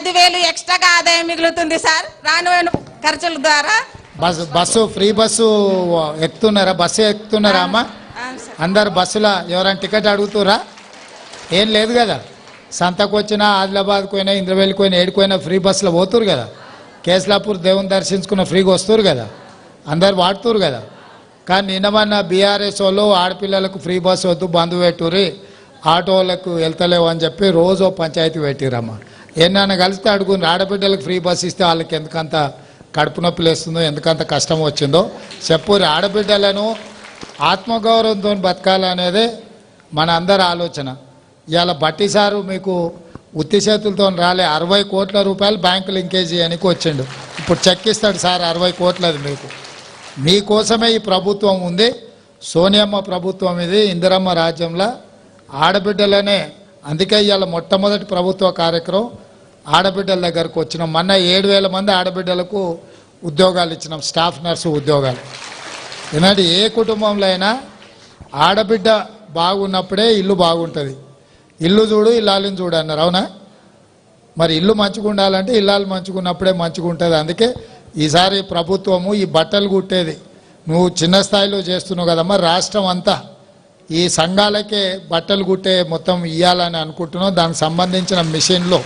5,000 ఎక్స్ట్రాగా ఆదాయం మిగులుతుంది సార్ రాను ఖర్చుల ద్వారా. బస్సు ఫ్రీ బస్సు ఎక్కుతున్నారా? బస్సు ఎక్కుతున్నారా అమ్మా? అందరు బస్సులో ఎవరైనా టికెట్ అడుగుతురా? ఏం లేదు కదా. సంతకు వచ్చినా, ఆదిలాబాద్కు పోయినా, ఇంద్రవేలికి పోయినా, ఏడుకోయినా ఫ్రీ బస్సులో పోతురు కదా. కేస్లాపూర్ దేవుని దర్శించుకున్న ఫ్రీగా వస్తురు కదా, అందరు వాడుతురు కదా. కానీ నిన్నమన్న బీఆర్ఎస్ వాళ్ళు ఆడపిల్లలకు ఫ్రీ బస్సు వద్దు బంధు పెట్టుర్రి, ఆటోలకు వెళ్తలేవు అని చెప్పి రోజు పంచాయతీ పెట్టిరమ్మా. ఏమన్నా కలిస్తే అడుగుని, ఆడబిడ్డలకు ఫ్రీ బస్సు ఇస్తే వాళ్ళకి ఎందుకంత కడుపు నొప్పి లేస్తుందో, ఎందుకంత కష్టం వచ్చిందో చెప్పుర్రి. ఆడబిడ్డలను ఆత్మగౌరవంతో బతకాలనేదే మన అందరి ఆలోచన. ఇవాళ బట్టి సారు మీకు ఉత్తి చేతులతో రాలే, 60 కోట్ల రూపాయలు బ్యాంకు లింకేజ్ చేయడానికి వచ్చిండు. ఇప్పుడు చెక్ ఇస్తాడు సార్ 60 కోట్లది మీకు. మీకోసమే ఈ ప్రభుత్వం ఉంది. సోనియమ్మ ప్రభుత్వం ఇది, ఇందిరమ్మ రాజ్యంలో ఆడబిడ్డలనే. అందుకే ఇవాళ మొట్టమొదటి ప్రభుత్వ కార్యక్రమం ఆడబిడ్డల దగ్గరకు వచ్చినాం. మొన్న 7,000 మంది ఆడబిడ్డలకు ఉద్యోగాలు ఇచ్చినాం, స్టాఫ్ నర్సు ఉద్యోగాలు. ఎందుకంటే ఏ కుటుంబంలో అయినా ఆడబిడ్డ బాగున్నప్పుడే ఇల్లు బాగుంటుంది. ఇల్లు చూడు ఇల్లాలని చూడు అన్నారు, అవునా? మరి ఇల్లు మంచిగా ఉండాలంటే ఇల్లాలు మంచుకున్నప్పుడే మంచిగా ఉంటుంది. అందుకే ఈసారి ప్రభుత్వము ఈ బట్టలు కుట్టేది నువ్వు చిన్న స్థాయిలో చేస్తున్నావు కదమ్మా, రాష్ట్రం అంతా ఈ సంఘాలకే బట్టలు కుట్టే మొత్తం ఇవ్వాలని అనుకుంటున్నాం. దానికి సంబంధించిన మిషన్లో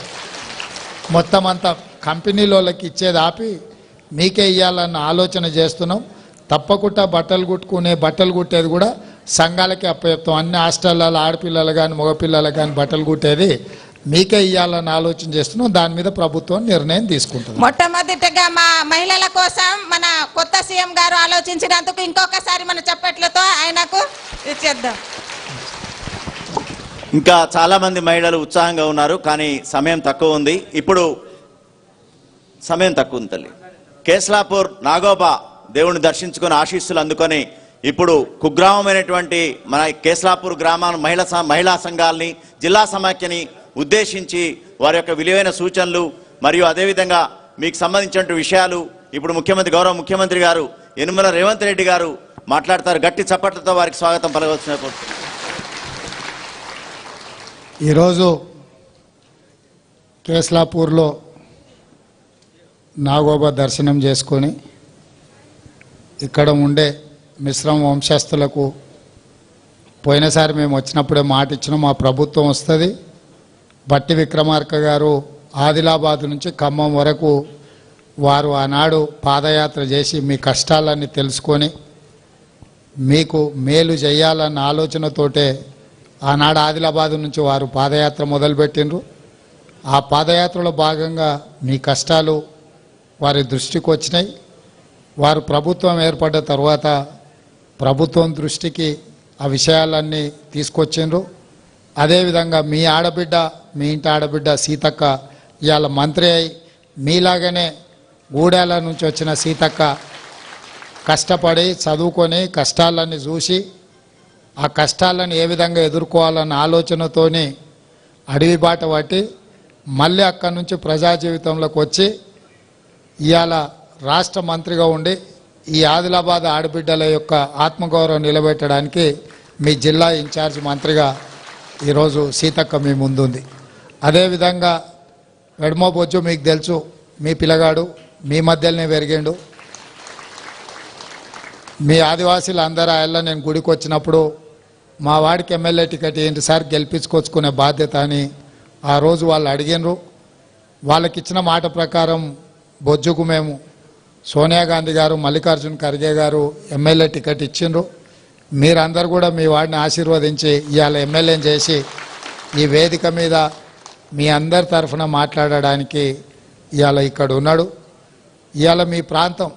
మొత్తం అంతా కంపెనీలోకి ఇచ్చేది ఆపి మీకే ఇవ్వాలన్న ఆలోచన చేస్తున్నాం. తప్పకుండా బట్టలు కుట్టేది కూడా సంఘాలకే అప్పచెప్తాం. అన్ని హాస్టళ్ళలో ఆడపిల్లలు కానీ మగపిల్లలు కానీ బట్టలు కుట్టేది మీకే ఇవ్వాలని ఆలోచన చేస్తున్నాం. దాని మీద ప్రభుత్వం నిర్ణయం తీసుకుంటుంది. మొట్టమొదటిగా మా మహిళల కోసం మన కొత్త సీఎం గారు ఆలోచించినందుకు ఇంకొకసారి మన చప్పట్లతో ఆయనకు ఇచ్చేద్దాం. ఇంకా చాలా మంది మహిళలు ఉత్సాహంగా ఉన్నారు, కానీ సమయం తక్కువ ఉంది. ఇప్పుడు సమయం తక్కువ ఉంది తల్లి. కేస్లాపూర్ నాగోబా దేవుని దర్శించుకొని ఆశీస్సులు అందుకొని ఇప్పుడు కుగ్రామమైనటువంటి మన కేస్లాపూర్ గ్రామాన్ని మహిళా సంఘాలని, జిల్లా సమాఖ్యని ఉద్దేశించి వారి యొక్క విలువైన సూచనలు మరియు అదేవిధంగా మీకు సంబంధించిన విషయాలు ఇప్పుడు గౌరవ ముఖ్యమంత్రి గారు యనుమల రేవంత్ రెడ్డి గారు మాట్లాడతారు. గట్టి చప్పట్లతో వారికి స్వాగతం పలకవలసిన కోరుతున్నాను. ఈరోజు కేస్లాపూర్లో నాగోబా దర్శనం చేసుకొని ఇక్కడ ఉండే మిశ్రమ వంశస్థులకు పోయినసారి మేము వచ్చినప్పుడే మాట ఇచ్చినాం, మా ప్రభుత్వం వస్తుంది. బట్టి విక్రమార్క గారు ఆదిలాబాద్ నుంచి ఖమ్మం వరకు వారు ఆనాడు పాదయాత్ర చేసి మీ కష్టాలన్నీ తెలుసుకొని మీకు మేలు చేయాలన్న ఆలోచనతోటే ఆనాడు ఆదిలాబాద్ నుంచి వారు పాదయాత్ర మొదలుపెట్టిండ్రు. ఆ పాదయాత్రలో భాగంగా మీ కష్టాలు వారి దృష్టికి వచ్చినాయి. వారు ప్రభుత్వం ఏర్పడ్డ తర్వాత ప్రభుత్వం దృష్టికి ఆ విషయాలన్నీ తీసుకొచ్చిండ్రు. అదేవిధంగా మీ ఇంటి ఆడబిడ్డ సీతక్క ఇవాళ మంత్రి అయి మీలాగానే గూడాల నుంచి వచ్చిన సీతక్క కష్టపడి చదువుకొని కష్టాలన్నీ చూసి ఆ కష్టాలను ఏ విధంగా ఎదుర్కోవాలన్న ఆలోచనతోని అడవి బాట పట్టి మళ్ళీ అక్కడి నుంచి ప్రజా జీవితంలోకి వచ్చి ఇవాళ రాష్ట్ర మంత్రిగా ఉండి ఈ ఆదిలాబాద్ ఆడబిడ్డల యొక్క ఆత్మగౌరవం నిలబెట్టడానికి మీ జిల్లా ఇన్ఛార్జ్ మంత్రిగా ఈరోజు సీతక్క మీ ముందుంది. అదేవిధంగా వెడమో బొజ్జు మీకు తెలుసు, మీ పిల్లగాడు మీ మధ్యలోనే పెరిగిండు. మీ ఆదివాసీలు అందరూ ఆయన నేను గుడికి వచ్చినప్పుడు మా వాడికి ఎమ్మెల్యే టికెట్ ఏంటి సార్ గెలిపించుకొచ్చుకునే బాధ్యత అని ఆ రోజు వాళ్ళు అడిగినరు. వాళ్ళకి ఇచ్చిన మాట ప్రకారం బొజ్జుకు మేము సోనియా గాంధీ గారు, మల్లికార్జున్ ఖర్గే గారు ఎమ్మెల్యే టికెట్ ఇచ్చిండ్రు. మీరందరూ కూడా మీ వాడిని ఆశీర్వదించి ఇవాళ ఎమ్మెల్యేని చేసి ఈ వేదిక మీద మీ అందరి తరఫున మాట్లాడడానికి ఇవాళ ఇక్కడ ఉన్నాడు. ఇవాళ మీ ప్రాంతం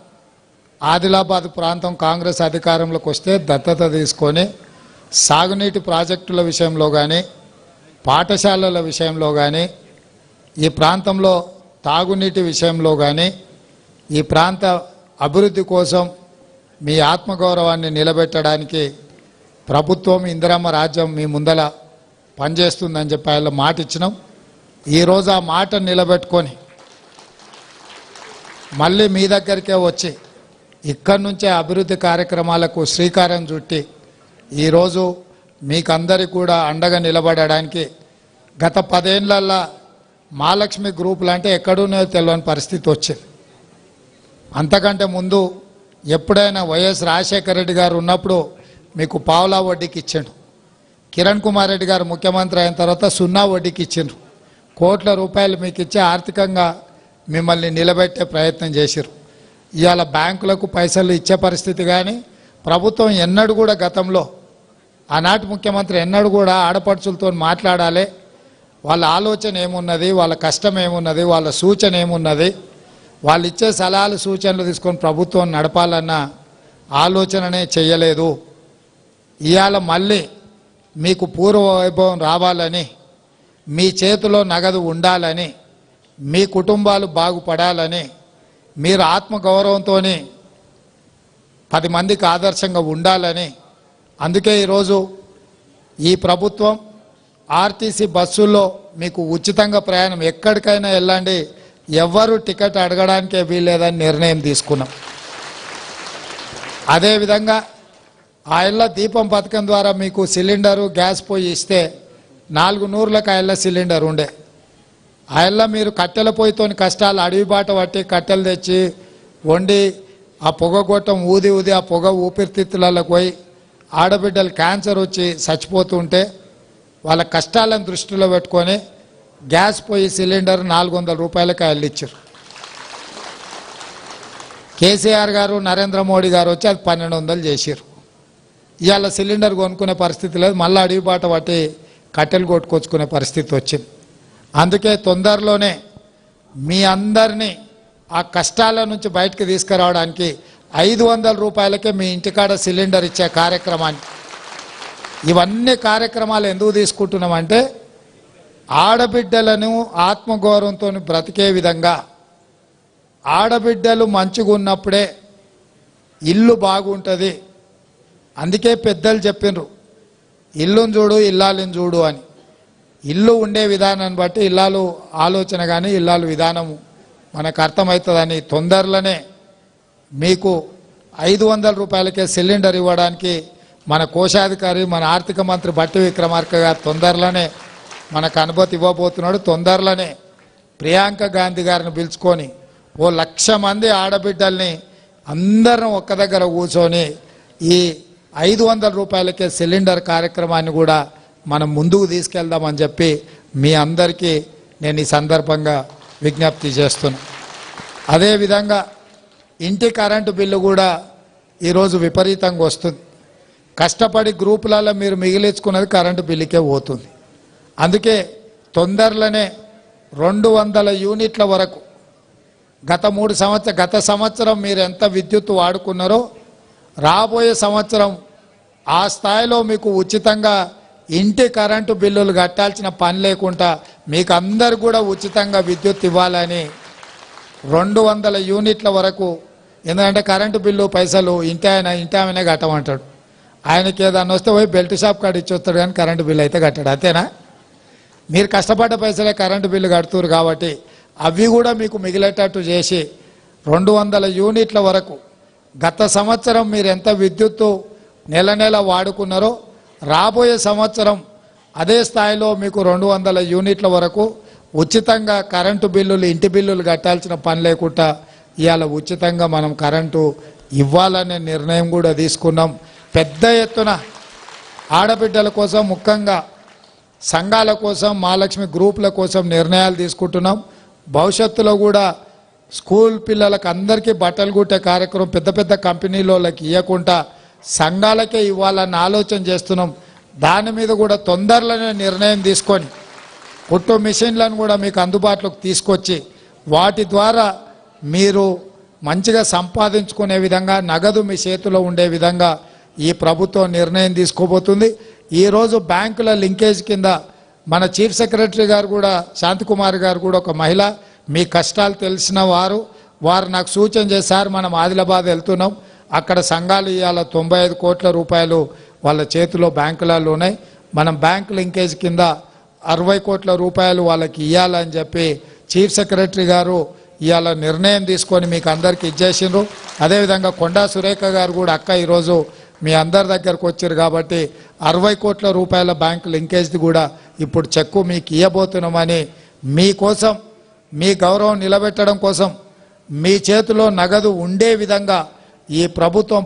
ఆదిలాబాద్ ప్రాంతం కాంగ్రెస్ అధికారంలోకి వస్తే దత్తత తీసుకొని సాగునీటి ప్రాజెక్టుల విషయంలో కానీ పాఠశాలల విషయంలో కానీ ఈ ప్రాంతంలో తాగునీటి విషయంలో కానీ ఈ ప్రాంత అభివృద్ధి కోసం మీ ఆత్మగౌరవాన్ని నిలబెట్టడానికి ప్రభుత్వం ఇందిరమ్మ రాజ్యం మీ ముందల పనిచేస్తుందని చెప్పి ఆయన మాట ఇచ్చినాం. ఈరోజు ఆ మాట నిలబెట్టుకొని మళ్ళీ మీ దగ్గరికే వచ్చి ఇక్కడి నుంచే అభివృద్ధి కార్యక్రమాలకు శ్రీకారం చుట్టి ఈరోజు మీకందరికీ కూడా అండగా నిలబడడానికి గత 10 ఏళ్లలో మహాలక్ష్మి గ్రూపులు అంటే ఎక్కడున్నాయో తెలియని పరిస్థితి వచ్చింది. అంతకంటే ముందు ఎప్పుడైనా వైఎస్ రాజశేఖర రెడ్డి గారు ఉన్నప్పుడు మీకు పావులా వడ్డీకి ఇచ్చిండు. కిరణ్ కుమార్ రెడ్డి గారు ముఖ్యమంత్రి అయిన తర్వాత 0 వడ్డీకి ఇచ్చిండ్రు. కోట్ల రూపాయలు మీకు ఇచ్చి ఆర్థికంగా మిమ్మల్ని నిలబెట్టే ప్రయత్నం చేసిరు. ఇవాళ బ్యాంకులకు పైసలు ఇచ్చే పరిస్థితి కానీ ప్రభుత్వం ఎన్నడూ కూడా గతంలో ఆనాటి ముఖ్యమంత్రి ఎన్నడూ కూడా ఆడపడుచులతో మాట్లాడాలి, వాళ్ళ ఆలోచన ఏమున్నది, వాళ్ళ కష్టం ఏమున్నది, వాళ్ళ సూచన ఏమున్నది, వాళ్ళు ఇచ్చే సలహాలు సూచనలు తీసుకొని ప్రభుత్వం నడపాలన్న ఆలోచననే చేయలేదు. ఇవాళ మళ్ళీ మీకు పూర్వ వైభవం రావాలని, మీ చేతిలో నగదు ఉండాలని, మీ కుటుంబాలు బాగుపడాలని, మీరు ఆత్మగౌరవంతో 10 మందికి ఆదర్శంగా ఉండాలని, అందుకే ఈరోజు ఈ ప్రభుత్వం ఆర్టీసీ బస్సుల్లో మీకు ఉచితంగా ప్రయాణం ఎక్కడికైనా వెళ్ళండి, ఎవ్వరూ టికెట్ అడగడానికే వీల్లేదని నిర్ణయం తీసుకున్నాం. అదేవిధంగా ఆ ఇళ్ళ దీపం పథకం ద్వారా మీకు సిలిండరు గ్యాస్ పొయ్యి ఇస్తే 4 నూరులకు ఆ ఇళ్ళ సిలిండర్ ఉండే. ఆ ఇళ్ళ మీరు కట్టెల పొయ్యితో కష్టాలు అడవి బాట పట్టి కట్టెలు తెచ్చి వండి ఆ పొగ గొట్టం ఊది ఊది ఆ పొగ ఊపిరితిత్తులకు పోయి ఆడబిడ్డలు క్యాన్సర్ వచ్చి చచ్చిపోతుంటే వాళ్ళ కష్టాలను దృష్టిలో పెట్టుకొని గ్యాస్ పొయ్యి సిలిండర్ 400 రూపాయలకి ఆ ఇల్లు ఇచ్చారు. కేసీఆర్ గారు నరేంద్ర మోడీ గారు వచ్చి అది 1200 చేశారు. ఇవాళ సిలిండర్ కొనుక్కునే పరిస్థితి లేదు, మళ్ళీ అడవి బాట పట్టి కట్టెలు కొట్టుకొచ్చుకునే పరిస్థితి వచ్చింది. అందుకే తొందరలోనే మీ అందరినీ ఆ కష్టాల నుంచి బయటకు తీసుకురావడానికి 500 రూపాయలకే మీ ఇంటికాడ సిలిండర్ ఇచ్చే కార్యక్రమాన్ని, ఇవన్నీ కార్యక్రమాలు ఎందుకు తీసుకుంటున్నామంటే ఆడబిడ్డలను ఆత్మగౌరవంతో బ్రతికే విధంగా, ఆడబిడ్డలు మంచిగా ఉన్నప్పుడే ఇల్లు బాగుంటుంది. అందుకే పెద్దలు చెప్పిండ్రు ఇల్లుని చూడు ఇల్లాలని చూడు అని. ఇల్లు ఉండే విధానాన్ని బట్టి ఇల్లాలు ఆలోచన కానీ ఇల్లాలు విధానము మనకు అర్థమవుతుందని తొందరలోనే మీకు 500 రూపాయలకే సిలిండర్ ఇవ్వడానికి మన కోశాధికారి మన ఆర్థిక మంత్రి బట్టి విక్రమార్క గారు తొందరలోనే మనకు అనుమతి ఇవ్వబోతున్నాడు. తొందరలోనే ప్రియాంక గాంధీ గారిని పిలుచుకొని 1,00,000 మంది ఆడబిడ్డల్ని అందరం ఒక్క దగ్గర కూర్చొని ఈ 500 రూపాయలకే సిలిండర్ కార్యక్రమాన్ని కూడా మనం ముందుకు తీసుకెళ్దామని చెప్పి మీ అందరికీ నేను ఈ సందర్భంగా విజ్ఞప్తి చేస్తున్నా. అదేవిధంగా ఇంటి కరెంటు బిల్లు కూడా ఈరోజు విపరీతంగా వస్తుంది. కష్టపడి గ్రూపులలో మీరు మిగిలించుకున్నది కరెంటు బిల్లుకే పోతుంది. అందుకే తొందరలోనే 200 యూనిట్ల వరకు గత సంవత్సరం మీరు ఎంత విద్యుత్ వాడుకున్నారో రాబోయే సంవత్సరం ఆ స్థాయిలో మీకు ఉచితంగా ఇంటి కరెంటు బిల్లులు కట్టాల్సిన పని లేకుండా మీకు అందరు కూడా ఉచితంగా విద్యుత్ ఇవ్వాలని 200 యూనిట్ల వరకు. ఎందుకంటే కరెంటు బిల్లు పైసలు ఇంటి ఆమెనే కట్టమంటాడు. ఆయనకి ఏదన్నా వస్తే పోయి బెల్ట్ షాప్ కాడ ఇచ్చొస్తాడు కానీ కరెంటు బిల్లు అయితే కట్టాడు. అంతేనా? మీరు కష్టపడ్డ పైసలే కరెంటు బిల్లు కడుతున్నారు కాబట్టి అవి కూడా మీకు మిగిలేటట్టు చేసి 200 యూనిట్ల వరకు గత సంవత్సరం మీరు ఎంత విద్యుత్తు నెల నెల వాడుకున్నారో రాబోయే సంవత్సరం అదే స్థాయిలో మీకు 200 యూనిట్ల వరకు ఉచితంగా కరెంటు బిల్లులు ఇంటి బిల్లులు కట్టాల్సిన పని లేకుండా ఇవాళ ఉచితంగా మనం కరెంటు ఇవ్వాలనే నిర్ణయం కూడా తీసుకున్నాం. పెద్ద ఎత్తున ఆడబిడ్డల కోసం ముఖ్యంగా సంఘాల కోసం మహాలక్ష్మి గ్రూపుల కోసం నిర్ణయాలు తీసుకుంటున్నాం. భవిష్యత్తులో కూడా స్కూల్ పిల్లలకు అందరికీ బట్టలు కుట్టే కార్యక్రమం పెద్ద పెద్ద కంపెనీలకి ఇవ్వకుండా సంఘాలకే ఇవ్వాలన్న ఆలోచన చేస్తున్నాం. దాని మీద కూడా తొందరలోనే నిర్ణయం తీసుకొని కుట్టు మిషన్లను కూడా మీకు అందుబాటులోకి తీసుకొచ్చి వాటి ద్వారా మీరు మంచిగా సంపాదించుకునే విధంగా నగదు మీ చేతిలో ఉండే విధంగా ఈ ప్రభుత్వం నిర్ణయం తీసుకోబోతుంది. ఈరోజు బ్యాంకుల లింకేజ్ కింద మన చీఫ్ సెక్రటరీ గారు కూడా శాంతికుమార్ గారు కూడా ఒక మహిళ, మీ కష్టాలు తెలిసిన వారు నాకు సూచన చేశారు. మనం ఆదిలాబాద్ వెళ్తున్నాం, అక్కడ సంఘాలు ఇవాళ 95 కోట్ల రూపాయలు వాళ్ళ చేతిలో బ్యాంకులలో ఉన్నాయి. మనం బ్యాంక్ లింకేజ్ కింద 60 కోట్ల రూపాయలు వాళ్ళకి ఇవ్వాలని చెప్పి చీఫ్ సెక్రటరీ గారు ఇవాళ నిర్ణయం తీసుకొని మీకు అందరికీ ఇచ్చేసిండ్రు. అదేవిధంగా కొండా సురేఖ గారు కూడా అక్క ఈరోజు మీ అందరి దగ్గరకు వచ్చారు కాబట్టి 60 కోట్ల రూపాయల బ్యాంకు లింకేజ్ది కూడా ఇప్పుడు చెక్కు మీకు ఇవ్వబోతున్నామని మీకోసం మీ గౌరవం నిలబెట్టడం కోసం మీ చేతిలో నగదు ఉండే విధంగా ఈ ప్రభుత్వం